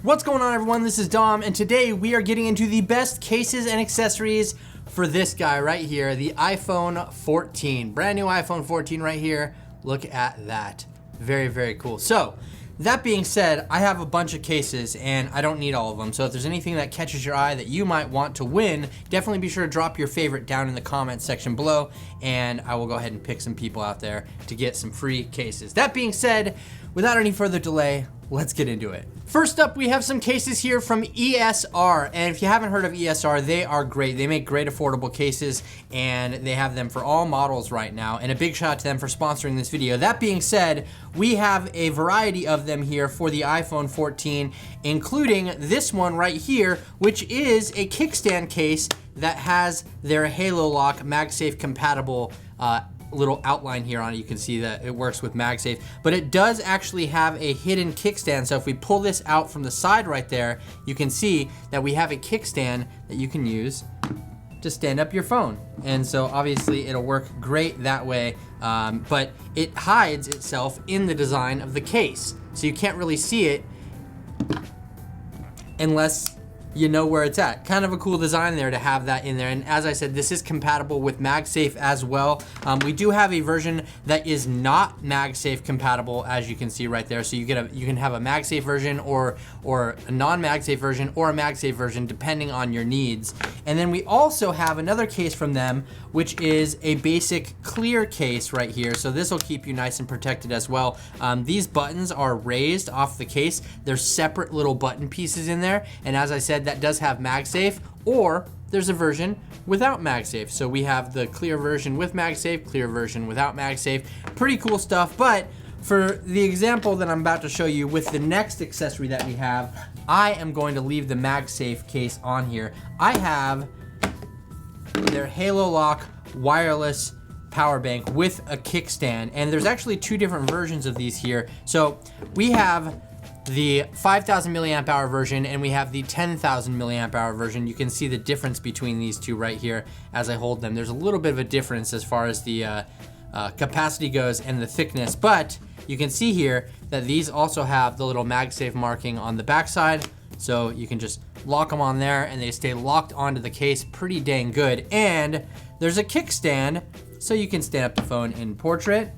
What's going on, everyone? This is Dom, and today we are getting into the best cases and accessories for this guy right here, the iPhone 14. Brand new iPhone 14 right here. Look at that. Very, very cool. So, that being said, I have a bunch of cases and I don't need all of them. So if there's anything that catches your eye that you might want to win, definitely be sure to drop your favorite down in the comments section below, and I will go ahead and pick some people out there to get some free cases. That being said, without any further delay, let's get into it. First up, we have some cases here from ESR, and if you haven't heard of ESR, they are great. They make great affordable cases, and they have them for all models right now, and a big shout out to them for sponsoring this video. That being said, we have a variety of them here for the iPhone 14, including this one right here, which is a kickstand case that has their HaloLock MagSafe compatible little outline here on it. You can see that it works with MagSafe, but it does actually have a hidden kickstand. So if we pull this out from the side right there, you can see that we have a kickstand that you can use to stand up your phone. And so obviously it'll work great that way, but it hides itself in the design of the case. So you can't really see it unless you know where it's at. Kind of a cool design there to have that in there. And as I said, this is compatible with MagSafe as well. We do have a version that is not MagSafe compatible, as you can see right there. So you can have a MagSafe version or a non-MagSafe version or a MagSafe version depending on your needs. And then we also have another case from them, which is a basic clear case right here. So this will keep you nice and protected as well. These buttons are raised off the case. There's separate little button pieces in there. And as I said, that does have MagSafe, or there's a version without MagSafe. So we have the clear version with MagSafe, clear version without MagSafe. Pretty cool stuff. But for the example that I'm about to show you with the next accessory that we have, I am going to leave the MagSafe case on here. I have their HaloLock wireless power bank with a kickstand, and there's actually two different versions of these here. So we have the 5,000 milliamp hour version and we have the 10,000 milliamp hour version. You can see the difference between these two right here as I hold them. There's a little bit of a difference as far as the capacity goes and the thickness, but you can see here that these also have the little MagSafe marking on the backside. So you can just lock them on there and they stay locked onto the case pretty dang good. And there's a kickstand, so you can stand up the phone in portrait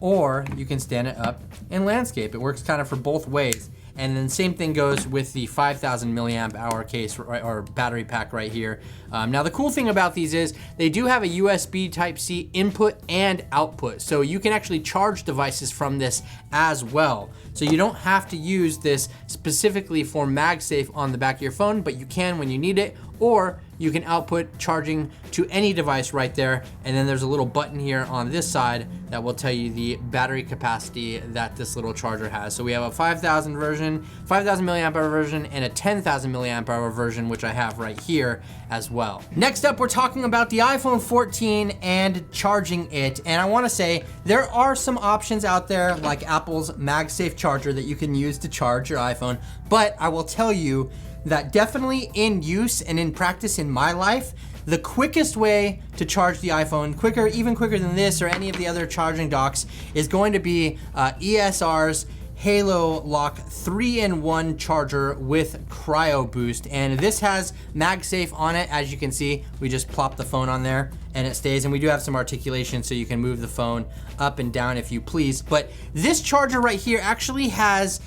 or you can stand it up in landscape. It works kind of for both ways. And then same thing goes with the 5,000 milliamp hour case or battery pack right here. Now the cool thing about these is they do have a USB Type-C input and output. So you can actually charge devices from this as well. So you don't have to use this specifically for MagSafe on the back of your phone, but you can when you need it, or you can output charging to any device right there. And then there's a little button here on this side that will tell you the battery capacity that this little charger has. So we have a 5,000 version, 5,000 milliamp hour version, and a 10,000 milliamp hour version, which I have right here as well. Next up, we're talking about the iPhone 14 and charging it. And I wanna say there are some options out there like Apple's MagSafe charger that you can use to charge your iPhone, but I will tell you that definitely in use and in practice in my life, the quickest way to charge the iPhone, even quicker than this or any of the other charging docks, is going to be ESR's HaloLock 3-in-1 charger with Cryo Boost. And this has MagSafe on it. As you can see, we just plop the phone on there and it stays. And we do have some articulation so you can move the phone up and down if you please. But this charger right here actually has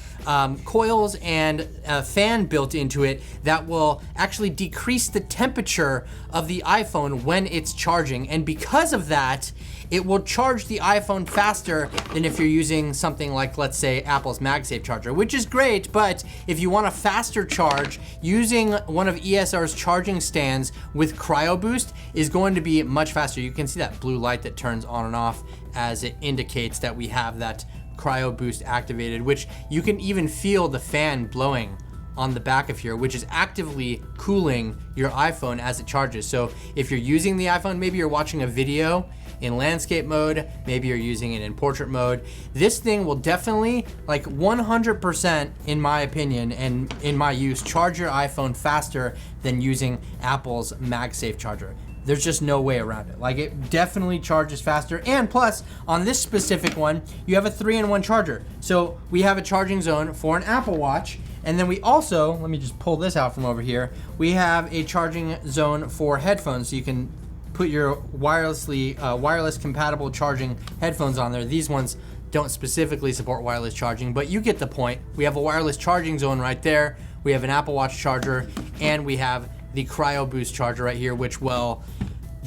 coils and a fan built into it that will actually decrease the temperature of the iPhone when it's charging. And because of that, it will charge the iPhone faster than if you're using something like, let's say, Apple's MagSafe charger, which is great, but if you want a faster charge, using one of ESR's charging stands with Cryo Boost is going to be much faster. You can see that blue light that turns on and off as it indicates that we have that Cryo Boost activated, which you can even feel the fan blowing on the back of here, which is actively cooling your iPhone as it charges. So if you're using the iPhone, maybe you're watching a video in landscape mode, maybe you're using it in portrait mode, this thing will definitely, like 100% in my opinion and in my use, charge your iPhone faster than using Apple's MagSafe charger. There's just no way around it. Like, it definitely charges faster. And plus, on this specific one, you have a 3-in-1 charger. So we have a charging zone for an Apple Watch, And then we also, let me just pull this out from over here, we have a charging zone for headphones, so you can put your wireless compatible charging headphones on there. These ones don't specifically support wireless charging, but you get the point. We have a wireless charging zone right there. We have an Apple Watch charger, and we have the Cryo Boost charger right here, which will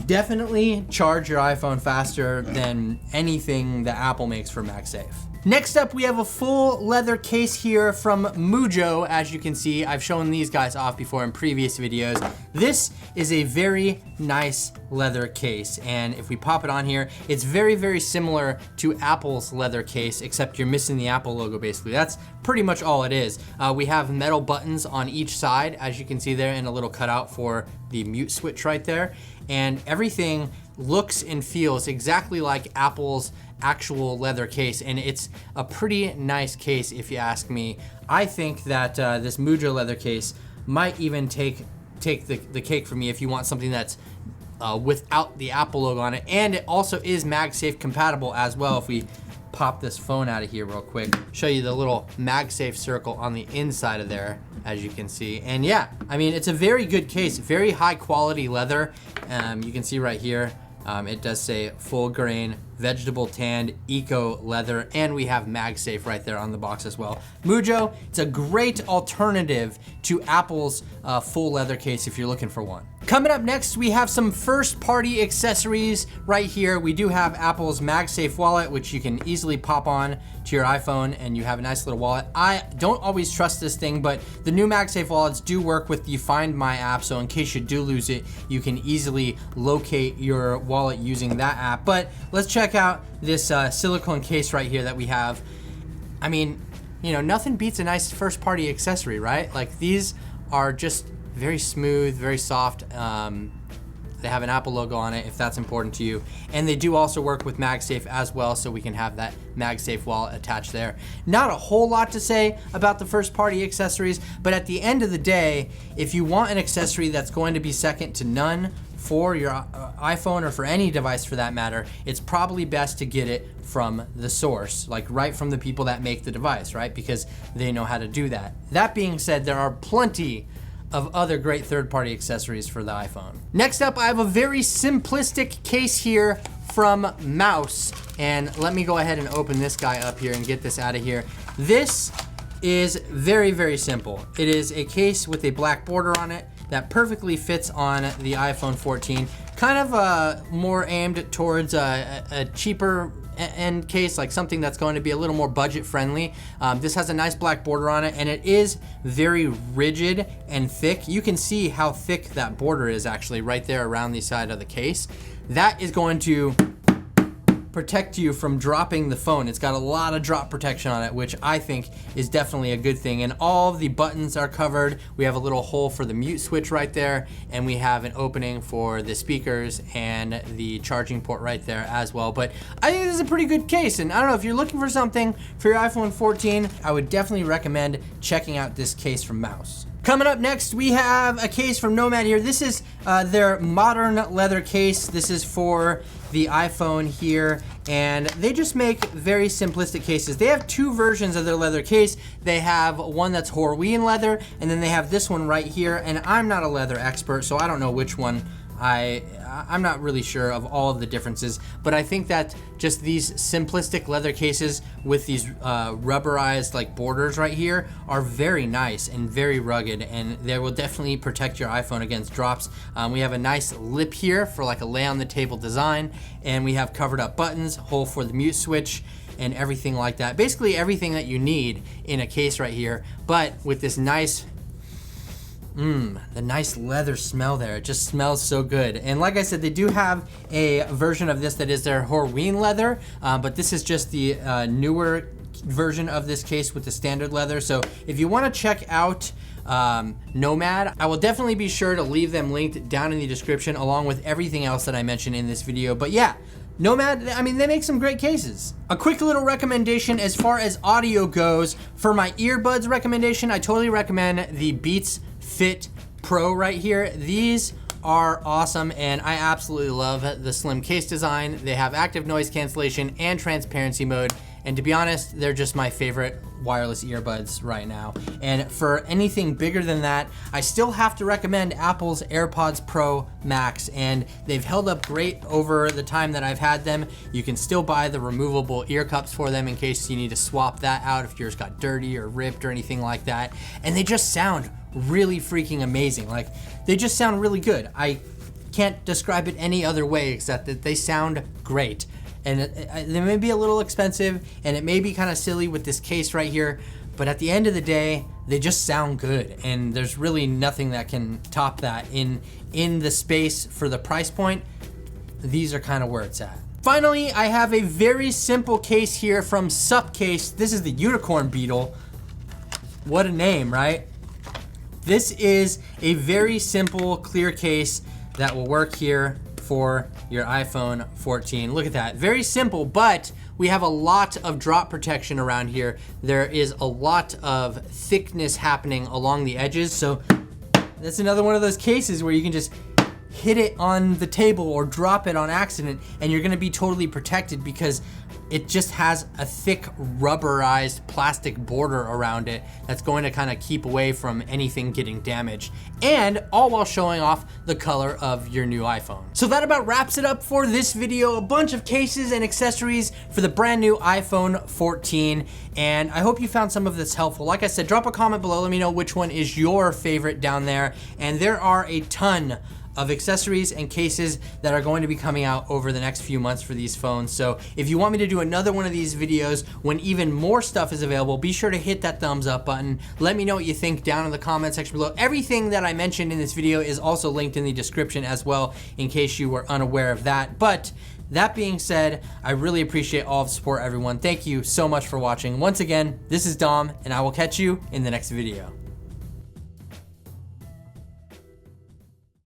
definitely charge your iPhone faster than anything that Apple makes for MagSafe. Next up, we have a full leather case here from Mujjo. As you can see, I've shown these guys off before in previous videos. This is a very nice leather case, and if we pop it on here, it's very, very similar to Apple's leather case, except you're missing the Apple logo basically. That's pretty much all it is. We have metal buttons on each side, as you can see there, and a little cutout for the mute switch right there. And everything looks and feels exactly like Apple's actual leather case, and it's a pretty nice case if you ask me. I think that this Mujjo leather case might even take the cake for me if you want something that's without the Apple logo on it, and it also is MagSafe compatible as well. If we pop this phone out of here real quick, show you the little MagSafe circle on the inside of there, as you can see. And yeah, I mean, it's a very good case, very high quality leather. You can see right here, it does say full grain, vegetable tanned, eco leather, and we have MagSafe right there on the box as well. Mujjo, it's a great alternative to Apple's full leather case if you're looking for one. Coming up next, we have some first party accessories right here. We do have Apple's MagSafe wallet, which you can easily pop on to your iPhone, and you have a nice little wallet. I don't always trust this thing, but the new MagSafe wallets do work with the Find My app, so in case you do lose it, you can easily locate your wallet using that app. But let's check out this silicone case right here that we have. I mean, you know, nothing beats a nice first party accessory, right? Like, these are just very smooth, very soft. They have an Apple logo on it if that's important to you. And they do also work with MagSafe as well, so we can have that MagSafe wallet attached there. Not a whole lot to say about the first party accessories, but at the end of the day, if you want an accessory that's going to be second to none for your iPhone or for any device for that matter, it's probably best to get it from the source, like right from the people that make the device, right? Because they know how to do that. That being said, there are plenty of other great third-party accessories for the iPhone. Next up, I have a very simplistic case here from MOUS, and let me go ahead and open this guy up here and get this out of here. This is very, very simple. It is a case with a black border on it that perfectly fits on the iPhone 14, kind of more aimed towards a cheaper end case, like something that's going to be a little more budget friendly. This has a nice black border on it, and it is very rigid and thick. You can see how thick that border is actually right there around the side of the case. That is going to protect you from dropping the phone. It's got a lot of drop protection on it, which I think is definitely a good thing. And all of the buttons are covered. We have a little hole for the mute switch right there, and we have an opening for the speakers and the charging port right there as well. But I think this is a pretty good case, and I don't know, if you're looking for something for your iPhone 14, I would definitely recommend checking out this case from MOUS. Coming up next, we have a case from Nomad here. This is their modern leather case. This is for the iPhone here, and they just make very simplistic cases. They have two versions of their leather case. They have one that's Hawaiian leather, and then they have this one right here, and I'm not a leather expert, so I don't know which one. I'm not really sure of all of the differences, but I think that just these simplistic leather cases with these rubberized like borders right here are very nice and very rugged, and they will definitely protect your iPhone against drops. We have a nice lip here for like a lay on the table design, and we have covered up buttons, hole for the mute switch, and everything like that. Basically everything that you need in a case right here, but with this nice the nice leather smell there. It just smells so good. And like I said, they do have a version of this that is their Hawaiian leather, but this is just the newer version of this case with the standard leather. So if you want to check out Nomad, I will definitely be sure to leave them linked down in the description along with everything else that I mentioned in this video. But yeah, Nomad, I mean, they make some great cases. A quick little recommendation as far as audio goes. For my earbuds recommendation, I totally recommend the Beats Fit Pro right here. These are awesome, and I absolutely love the slim case design. They have active noise cancellation and transparency mode, and to be honest, they're just my favorite wireless earbuds right now. And for anything bigger than that, I still have to recommend Apple's AirPods Pro Max, and they've held up great over the time that I've had them. You can still buy the removable ear cups for them in case you need to swap that out if yours got dirty or ripped or anything like that. And they just sound really freaking amazing. Like, they just sound really good. I can't describe it any other way except that they sound great. And they may be a little expensive, and it may be kind of silly with this case right here, but at the end of the day, they just sound good, and there's really nothing that can top that in the space for the price point. These are kind of where it's at. Finally, I have a very simple case here from SUPCASE. This is the Unicorn Beetle. What a name, right? This is a very simple clear case that will work here for your iPhone 14. Look at that, very simple, but we have a lot of drop protection around here. There is a lot of thickness happening along the edges, so that's another one of those cases where you can just hit it on the table or drop it on accident and you're gonna be totally protected because it just has a thick rubberized plastic border around it that's going to kind of keep away from anything getting damaged, and all while showing off the color of your new iPhone. So that about wraps it up for this video. A bunch of cases and accessories for the brand new iPhone 14, and I hope you found some of this helpful. Like I said, drop a comment below, let me know which one is your favorite down there, and there are a ton of accessories and cases that are going to be coming out over the next few months for these phones. So if you want me to do another one of these videos when even more stuff is available, be sure to hit that thumbs up button. Let me know what you think down in the comment section below. Everything that I mentioned in this video is also linked in the description as well, in case you were unaware of that. But that being said, I really appreciate all of the support, everyone. Thank you so much for watching. Once again, this is Dom, and I will catch you in the next video.